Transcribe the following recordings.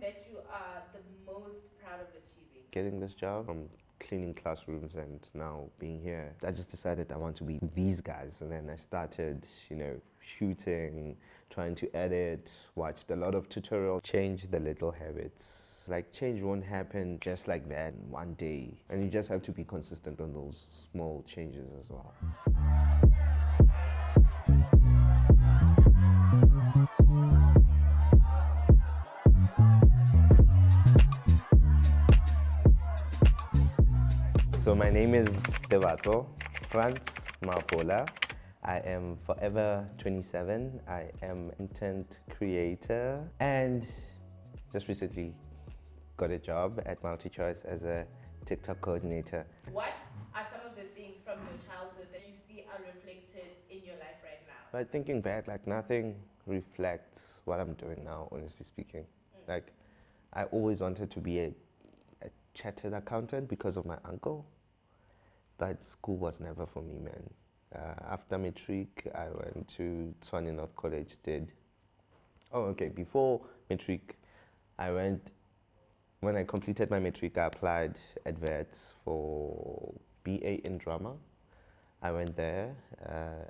that you are the most proud of achieving? Getting this job, from cleaning classrooms and now being here, I just decided I want to be these guys. And then I started, shooting, trying to edit, watched a lot of tutorials, change the little habits. Like change won't happen just like that one day. And you just have to be consistent on those small changes as well. So my name is Tebatso, Franz Mapola. I am forever 27. I am intent creator and just recently got a job at Multichoice as a TikTok coordinator. What are some of the things from your childhood that you see are reflected in your life right now? But thinking back, like nothing reflects what I'm doing now, honestly speaking. Like I always wanted to be a chartered accountant because of my uncle, but school was never for me, man. After matric, I went to Tshwane North College, before matric, when I completed my matric, I applied at Vets for BA in drama. I went there.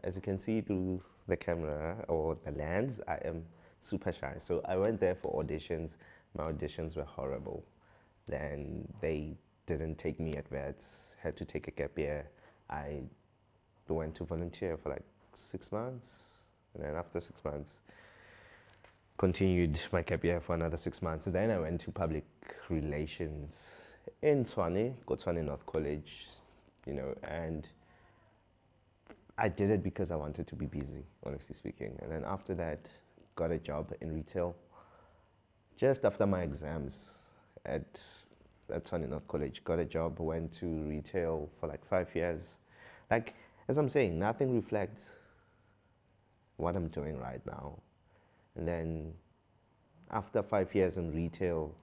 As you can see through the camera or the lens, I am super shy. So I went there for auditions. My auditions were horrible. Then they didn't take me at Vets, had to take a gap year. I went to volunteer for like 6 months. And then after 6 months, continued my gap year for another 6 months. Then I went to public relations in Tshwane, Tshwane North College, and I did it because I wanted to be busy, honestly speaking. And then after that, got a job in retail. Just after my exams at Tshwane North College, got a job, went to retail for like 5 years. Like, as I'm saying, nothing reflects what I'm doing right now. And then after 5 years in retail,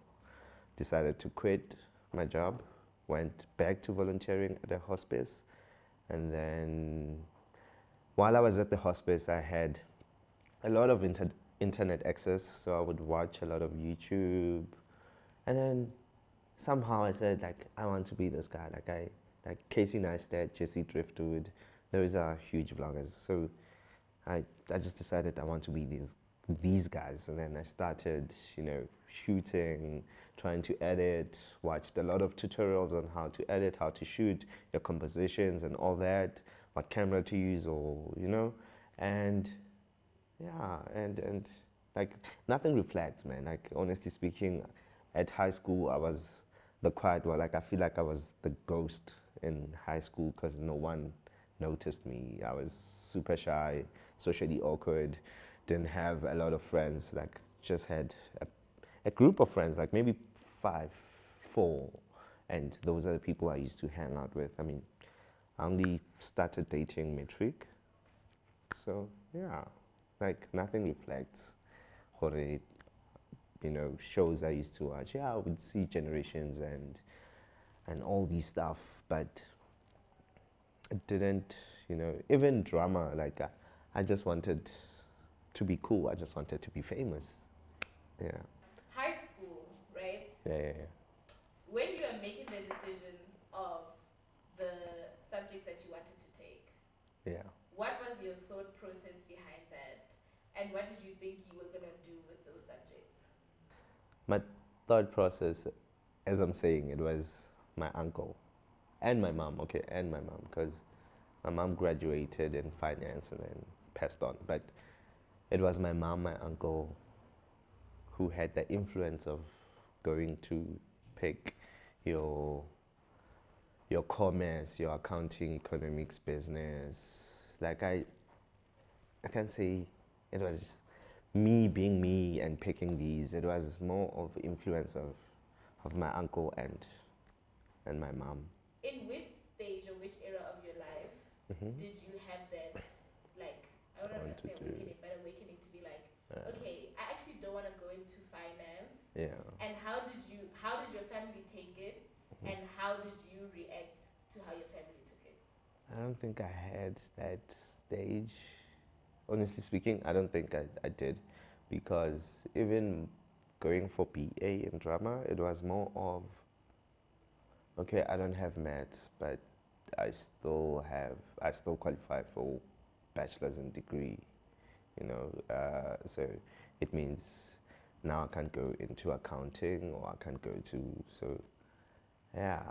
decided to quit my job, went back to volunteering at a hospice. And then while I was at the hospice, I had a lot of internet access, so I would watch a lot of YouTube. And then somehow I said, like, I want to be this guy. Like Casey Neistat, Jesse Driftwood, those are huge vloggers. So I just decided I want to be these guys. And then I started, shooting, trying to edit, watched a lot of tutorials on how to edit, how to shoot your compositions and all that, what camera to use, and yeah, and like nothing reflects, man. Like honestly speaking, at high school I was the quiet one. Like I feel like I was the ghost in high school because no one noticed me. I was super shy, socially awkward, didn't have a lot of friends. Like just had a group of friends, like maybe 5, 4, and those are the people I used to hang out with. I mean, I only started dating matric, so yeah, like nothing reflects what shows I used to watch. Yeah, I would see Generations and all these stuff, but it didn't, even drama, like I just wanted to be cool. I just wanted to be famous. Yeah. High school, right? Yeah. When you are making the decision of the subject that you wanted to take, Yeah. what was your thought process behind that? And what did you think you were going to do with those subjects? My thought process, as I'm saying, it was my uncle and my mom, because my mom graduated in finance and then passed on. But it was my mom, my uncle, who had the influence of going to pick your commerce, your accounting, economics, business. Like I can say it was me being me and picking these. It was more of influence of my uncle and my mom. In which stage or which era of your life did you have that, like, I don't want to say awakening, but awakening to be like, okay, I actually don't want to go into finance. Yeah. And how did your family take it, and how did you react to how your family took it? I don't think I had that stage. Honestly speaking, I don't think I did, because even going for BA in drama, it was more of, okay, I don't have maths, but I still qualify for bachelor's and degree, so it means now I can't go into accounting or I can't go to, so yeah,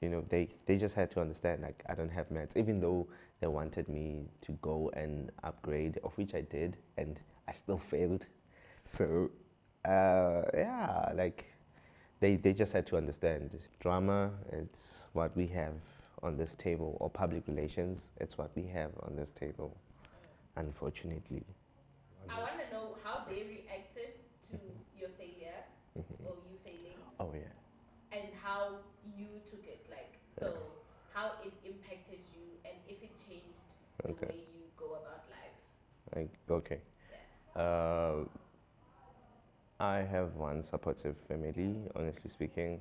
they just had to understand, like, I don't have maths, even though they wanted me to go and upgrade, of which I did, and I still failed. So, yeah, like, they just had to understand. Drama, it's what we have on this table, or public relations, it's what we have on this table, unfortunately. I want to know how they reacted to your failure or you failing. Oh, yeah. And how you took it, like, so how it impacted you and if it changed the way you go about life. Okay. Yeah. I have one supportive family, honestly speaking.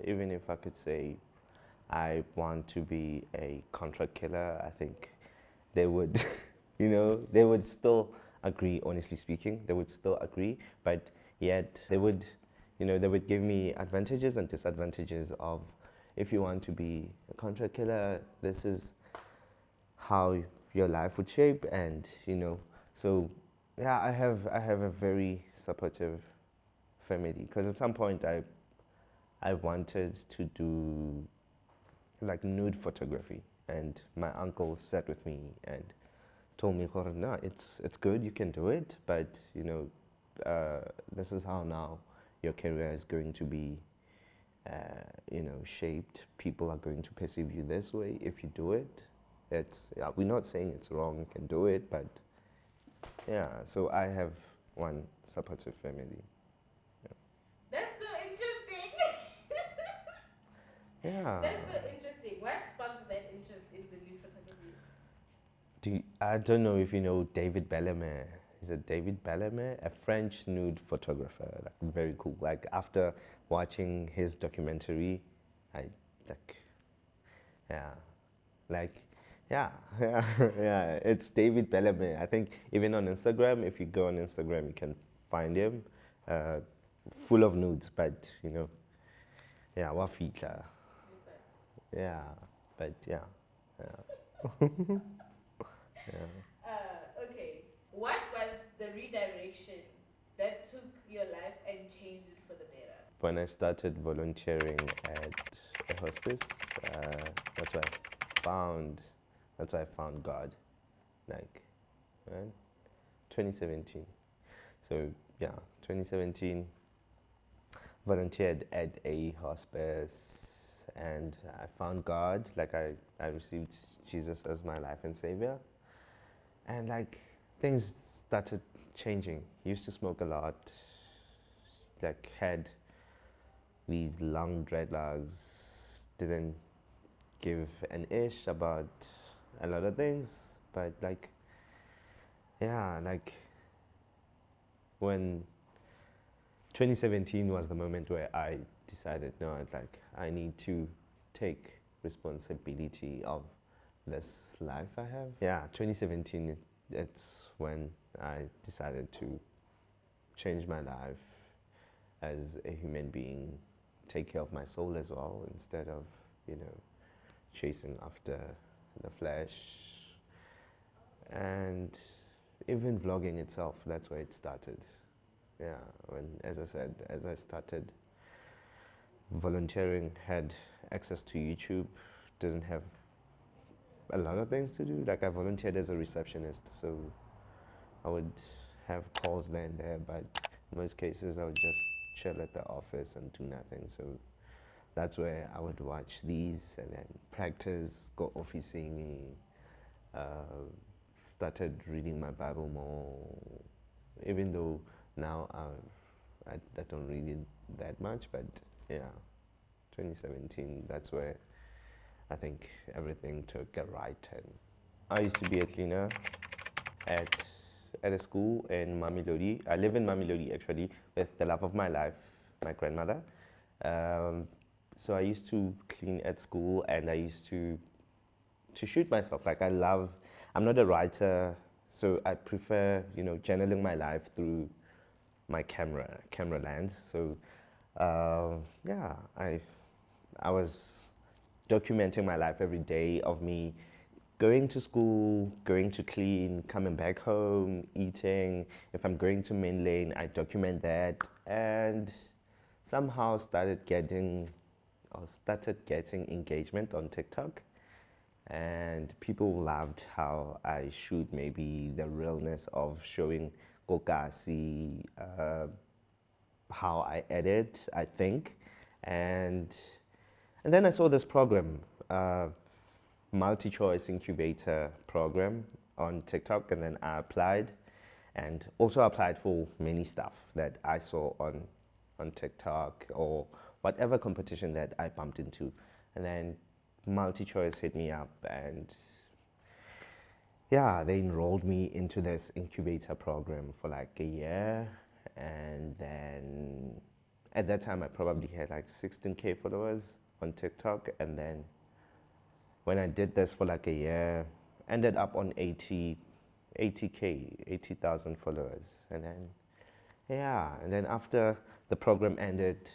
Even if I could say I want to be a contract killer, I think they would, they would still agree, honestly speaking. They would still agree, but yet they would give me advantages and disadvantages of, if you want to be a contract killer, this is how your life would shape, and so yeah, I have a very supportive family, because at some point I wanted to do like nude photography, and my uncle sat with me and told me, no, it's good, you can do it, but this is how now your career is going to be shaped. People are going to perceive you this way if you do it. We're not saying it's wrong, you can do it, but yeah, so I have one supportive family. That's so interesting. Yeah. That's so interesting. What sparked that interest in the nude photography? I don't know if you know David Bellemare. Is it David Bellemare? A French nude photographer. Like, very cool. Like, after watching his documentary, yeah, it's David Bellemare. I think even on Instagram, if you go on Instagram, you can find him, full of nudes, but yeah, what feature? Yeah, but yeah. Okay. What was the redirection that took your life and changed it for the better? When I started volunteering at a hospice, that's where I found God, like, right? 2017. So yeah, 2017, volunteered at a hospice, and I found God. Like, I received Jesus as my life and savior, and like, things started changing. Used to smoke a lot, like, had these long dreadlocks, didn't give an ish about a lot of things, but like, yeah, like, when 2017 was the moment where I decided, no, I need to take responsibility of this life I have. Yeah, 2017, it's when I decided to change my life as a human being, take care of my soul as well, instead of, chasing after the flesh. And even vlogging itself, that's where it started. Yeah, as I started volunteering, had access to YouTube, didn't have a lot of things to do. Like, I volunteered as a receptionist, so I would have calls there and there, but in most cases I would just chill at the office and do nothing. So that's where I would watch these and then practice, go officing, started reading my Bible more, even though now I don't read it that much, but yeah, 2017, that's where I think everything took a right turn. I used to be a cleaner at a school in Mamelodi. I live in Mamelodi, actually, with the love of my life, my grandmother. So I used to clean at school, and I used to shoot myself. Like, I'm not a writer, So I prefer, journaling my life through my camera lens. So yeah, I was documenting my life every day of me going to school, going to clean, coming back home, eating. If I'm going to main lane, I document that, and somehow started getting engagement on TikTok, and people loved how I shoot maybe the realness of showing Kokasi, how I edit, I think, and then I saw this program, Multichoice incubator program on TikTok, and then I applied, and also applied for many stuff that I saw on TikTok or whatever competition that I bumped into, and then Multichoice hit me up, and yeah, they enrolled me into this incubator program for like a year, and then at that time I probably had like 16K followers on TikTok, and then when I did this for like a year, ended up on 80K, 80,000 followers. And then, yeah, and then after the program ended,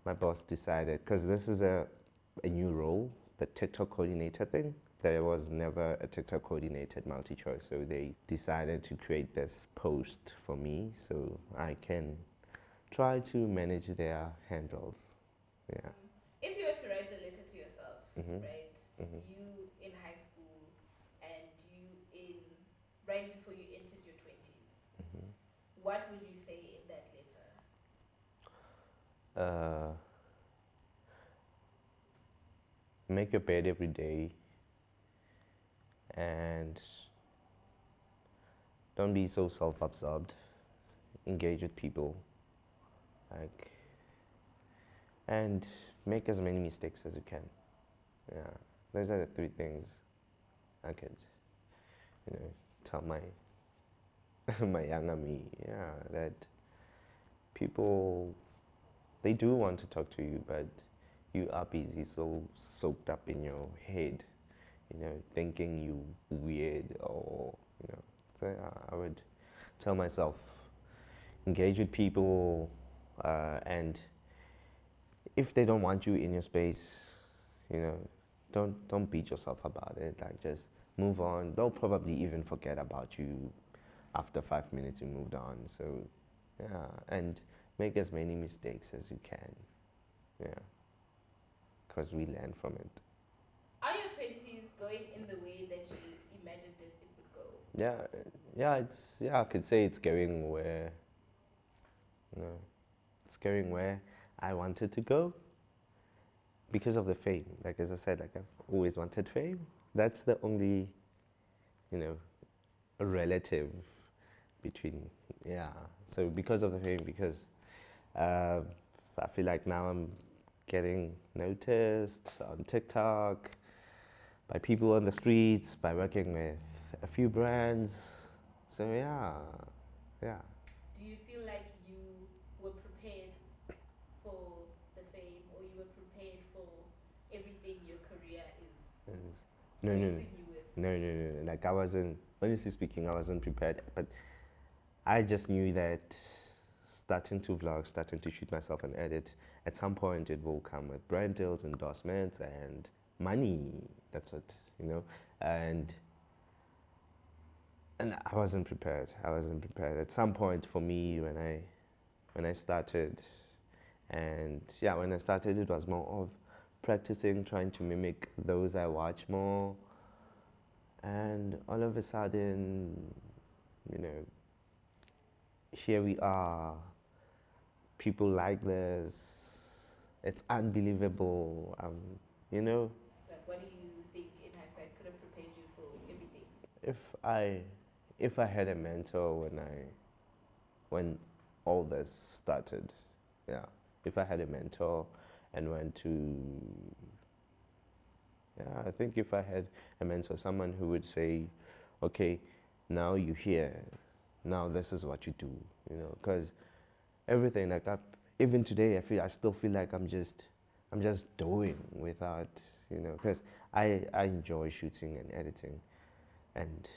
my boss decided, because this is a new role, the TikTok coordinator thing. There was never a TikTok coordinated Multichoice, so they decided to create this post for me so I can try to manage their handles. Yeah. If you were to write a letter to yourself, Mhm. right? Mhm. You in high school and you in right before you entered your 20s, Mhm. what would you say in that letter? Make your bed every day, and don't be so self-absorbed. Engage with people, like, and make as many mistakes as you can. Yeah, those are the three things I could, tell my my younger me. Yeah, that people, they do want to talk to you, but you are busy, so soaked up in your head, thinking you weird, or so yeah, I would tell myself, engage with people, and if they don't want you in your space, you know, don't beat yourself about it. Like, just move on. They'll probably even forget about you after 5 minutes you moved on. So yeah, and make as many mistakes as you can. Yeah, because we learn from it. Are your 20s going in the way that you imagined it would go? Yeah, I could say it's going where, you know, it's going where I wanted to go because of the fame. Like, as I said, like, I've always wanted fame. That's the only, relative between, yeah. So because of the fame, because uh, I feel like now I'm getting noticed on TikTok by people on the streets, by working with a few brands. So yeah. Do you feel like you were prepared for the fame, or you were prepared for everything your career is Yes. No, no, no, gracing you with? no. Like, I wasn't, honestly speaking, I wasn't prepared. But I just knew that starting to vlog, starting to shoot myself and edit, at some point it will come with brand deals, endorsements, and money. That's what, and I wasn't prepared. At some point for me, when I started, and yeah, when I started, it was more of practicing, trying to mimic those I watch more, and all of a sudden, you know, here we are. People like this. It's unbelievable. You know, Like, what do you think in hindsight could have prepared you for everything? if I if I had a mentor when all this started, yeah. If I had a mentor and went to, yeah, I think if I had a mentor, someone who would say, okay, now you're here, now this is what you do, because everything, like, even today, I still feel like I'm just doing without, because I enjoy shooting and editing, and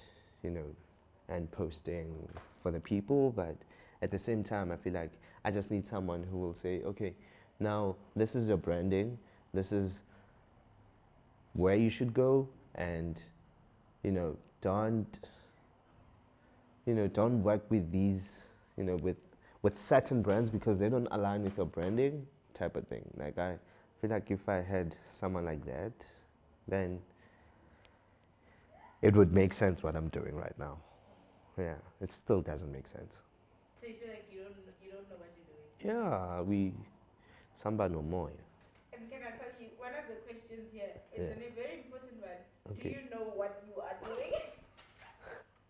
and posting for the people, but at the same time, I feel like I just need someone who will say, okay, now this is your branding, this is where you should go, and you know, don't work with these, with certain brands because they don't align with your branding type of thing. Like I feel like if I had someone like that, then it would make sense what I'm doing right now. Yeah, it still doesn't make sense. So you feel like you don't know what you're doing? Yeah, we samba no more. Yeah. And can I tell you, one of the questions here is a very important one. Okay. Do you know what you are doing?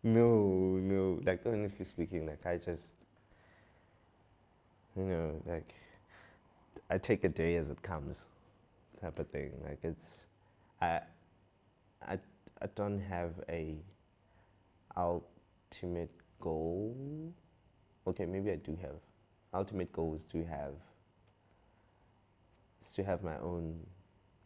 No. Like honestly speaking, like I just, like I take a day as it comes, type of thing. Like it's, I, I, I don't have a ultimate goal. Okay, maybe I do have. Ultimate goal is to have my own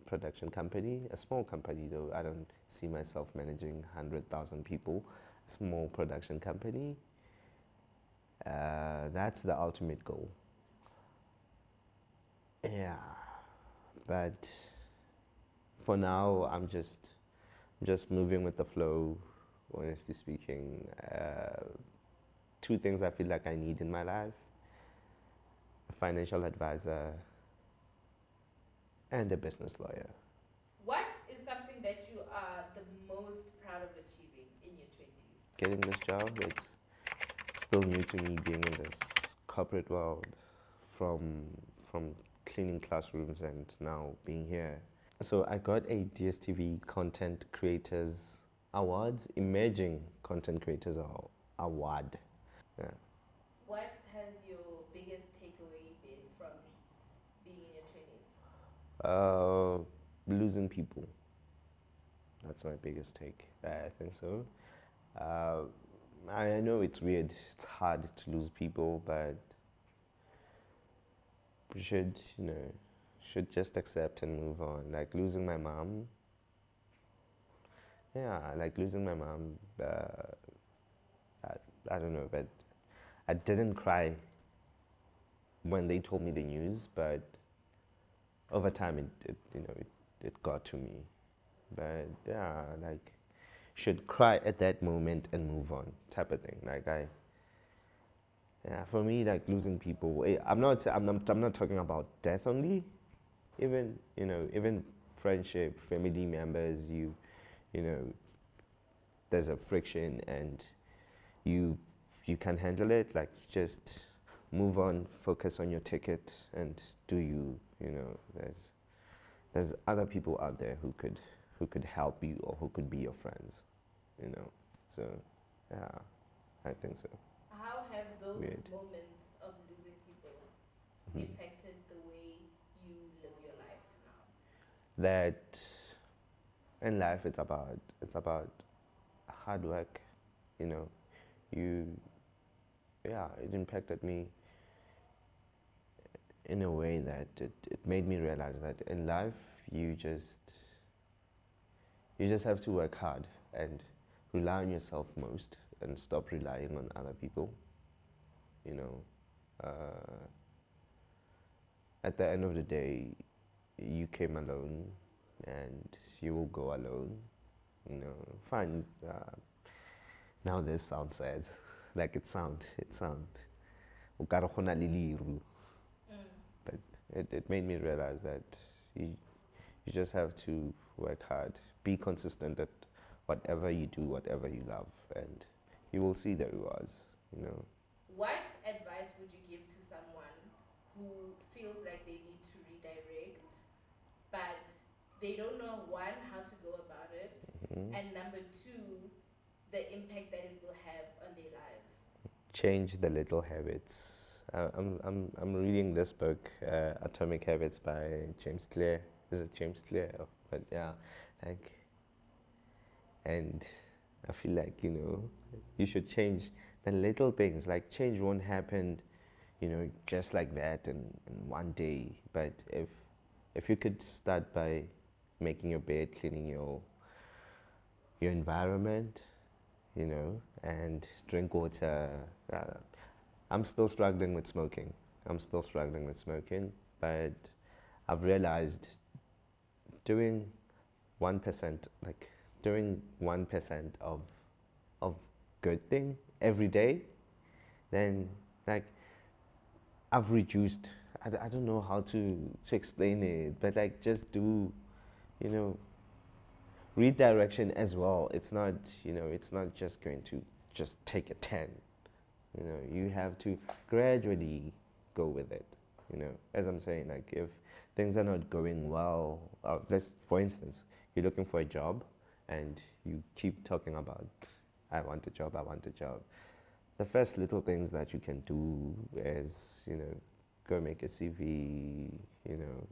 production company, a small company though. I don't see myself managing 100,000 people. A small production company. That's the ultimate goal. Yeah, but for now, I'm just moving with the flow. Honestly speaking, 2 things I feel like I need in my life: a financial advisor and a business lawyer. What is something that you are the most proud of achieving in your 20s? Getting this job, it's still new to me being in this corporate world, from cleaning classrooms and now being here. So I got a DSTV Content Creators Awards, Emerging Content Creators Award. Yeah. What has your biggest takeaway been from being in your 20s? Losing people. That's my biggest take. I think so. I know it's weird. It's hard to lose people, but we should just accept and move on. Like losing my mom. Yeah, like losing my mom. I don't know, but I didn't cry when they told me the news, but over time it got to me. But yeah, like should cry at that moment and move on, type of thing. Like for me, like losing people. I'm not talking about death only. Even friendship, family members. There's a friction and you can handle it. Like just move on, focus on your ticket, and do you. There's other people out there who could help you or who could be your friends. So yeah, I think so. How have those Weird. moments of losing people impacted the way you live your life now? That in life it's about hard work. It impacted me in a way that it made me realize that in life you just have to work hard and rely on yourself most and stop relying on other people. At the end of the day, you came alone and you will go alone. Fine. Now this sounds sad. Like it sound. But it made me realize that you just have to work hard, be consistent at whatever you do, whatever you love, and you will see the rewards. What advice would you give to someone who feels like they need to redirect, but they don't know, 1, how to go about it, and number 2, the impact that it will have on their lives? Change the little habits. I'm reading this book, Atomic Habits by James Clear. Is it James Clear? But yeah, and I feel like you should change the little things. Like change won't happen, just like that in one day. But if you could start by making your bed, cleaning your environment, you know, and drink water. I'm still struggling with smoking. But I've realized doing 1%, like doing 1% of good thing every day, then like I've reduced. I don't know how to explain it, but like just do, you know, redirection as well. It's not, you know, it's not just going to just take a 10. You know, you have to gradually go with it. You know, as I'm saying, like if things are not going well, let's, for instance, you're looking for a job and you keep talking about, I want a job. The first little things that you can do is, you know, go make a CV, you know,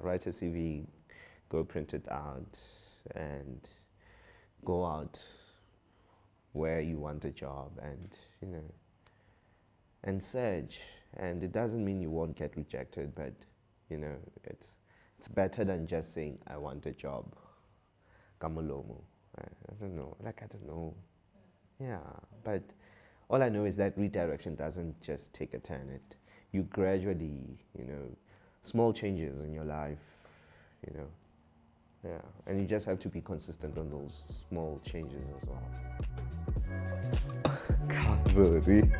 write a CV, go print it out, and go out where you want a job, and, you know, and search. And it doesn't mean you won't get rejected, but, you know, it's better than just saying, I want a job. Kamulomo. I don't know. Yeah, but all I know is that redirection doesn't just take a turn. You gradually, you know, small changes in your life, you know. Yeah, and you just have to be consistent on those small changes as well. Can't believe.